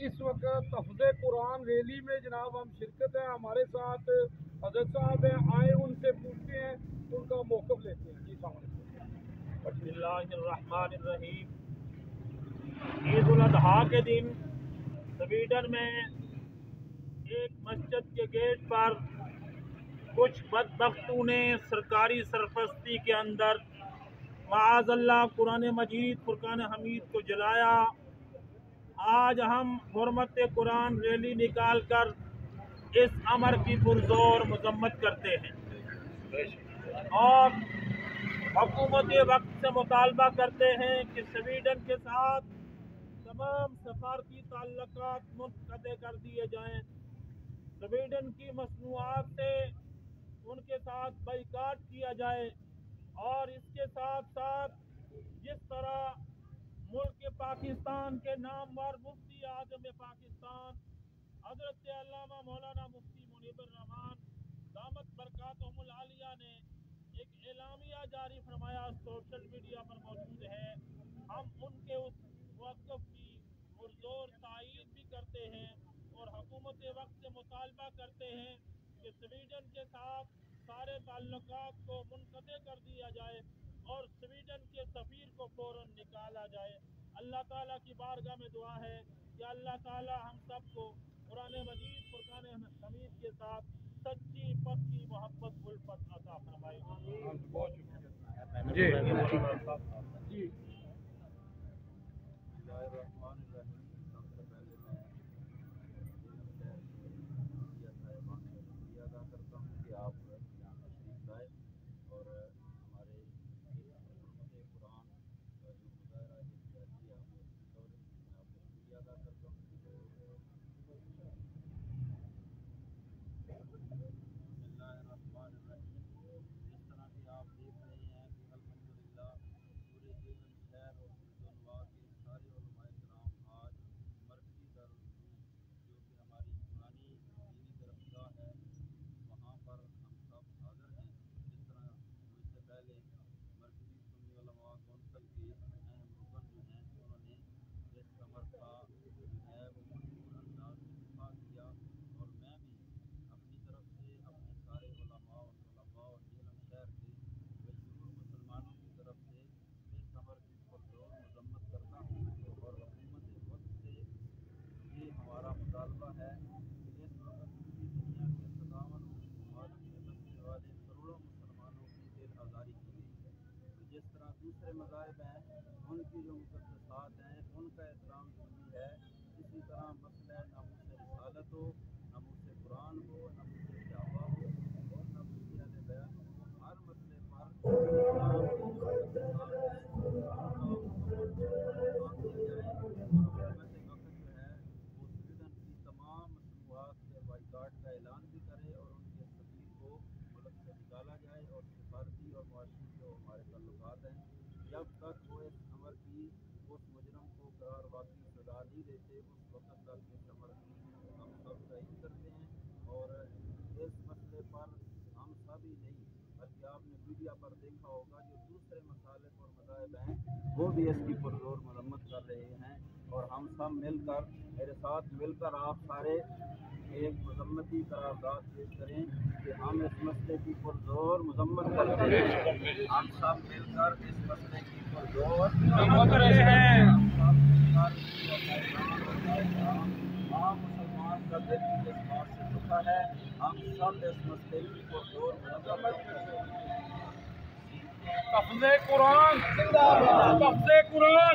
इस वक्त तहफ़्ज़ कुरान रैली में जनाब हम शिरकत है, हमारे साथ हज़रत साहब हैं, आए उनसे पूछते हैं, उनका मौक़िफ़ लेते हैं। जी बिस्मिल्लाहिर्रहमानिर्रहीम। ईद उल अज़हा के दिन स्वीडन में एक मस्जिद के गेट पर कुछ बदबख्तों ने सरकारी सरपरस्ती के अंदर माअज़ल्लाह कुरान मजीद फुरकान हमीद को जलाया। आज हम हुर्मत कुरान रैली निकाल कर इस अमर की पुरज़ोर मज़म्मत करते हैं और हुकूमत वक्त से मुतालबा करते हैं कि स्वीडन के साथ तमाम सफारती ताल्लुकात मुनक़्क़द कर दिए जाएँ। स्वीडन की मसनूआत से उनके साथ बाइकाट किया जाए और इसके साथ साथ जिस तरह मुल्क पाकिस्तान के नामवर मुफ्ती आज़म पाकिस्तान हज़रत अल्लामा मौलाना मुफ्ती मुनीबुर रहमान दामत बरकातुहुमुल आलिया ने एक एलामिया जारी फरमाया, सोशल मीडिया पर मौजूद है। हम उनके उस मौक़िफ़ की पुरज़ोर तायीद भी करते हैं और हुकूमत वक्त से मुतालबा करते हैं कि स्वीडन के साथ सारे ताल्लुकात को मुनक़्क़द कर दिया जाए और स्वीडन के सफ़ीर को फ़ौरन निकाला जाए। अल्लाह ताला की बारगाह में दुआ है कि अल्लाह ताला हम सबको कुरान मजीद फुरकान हमीद के साथ सच्ची पक्की मोहब्बत उल्फत अता फरमाए। जी दूसरे मज़ाहिब हैं उनकी जो मुक़द्दसात हैं उनका एहतराम ज़रूरी है। इसी तरह मसला नामूस रिसालत हो, नामूस कुरान हो, नामूस दावा हो और नामूस अहले बयान हो, हर मसले पर इस्लाम की जो मुक़द्दसात हैं उनका मुकम्मल एहतराम किया जाए और हुकूमत वक्त जो है वो स्वीडन की तमाम मसनूआत के बाइकाट का ऐलान भी करे और उनके सफ़ीर को मुल्क से निकाला जाए और सफारती और मुआशी जो हमारे ताल्लुकात हैं जब तक वो इस अमर की उस मुजरम को करार वाक़ई सज़ा नहीं देते उस वक्त तक इस अमर की हम सब तायीद करते हैं। और इस मसले पर हम सब ही नहीं बल्कि आपने मीडिया पर देखा होगा जो दूसरे मसालिक और मज़ाहिब हैं वो भी इसकी पुरज़ोर मरम्मत कर रहे हैं और हम सब मिलकर मेरे साथ मिलकर आप सारे एक मजम्मती करारदाद पेश करें कि हम इस मसले की पुरज़ोर मजम्मत करते हैं। हम सब मिलकर इस मसले की पुरज़ोर मजम्मत करते हैं। मुसलमान का दिल इस बात से दुखा है, हम सब इस मसले की पुरज़ोर मजम्मत करते हैं। तहफ़्ज़ कुरान जिंदाबाद, तहफ़्ज़ कुरान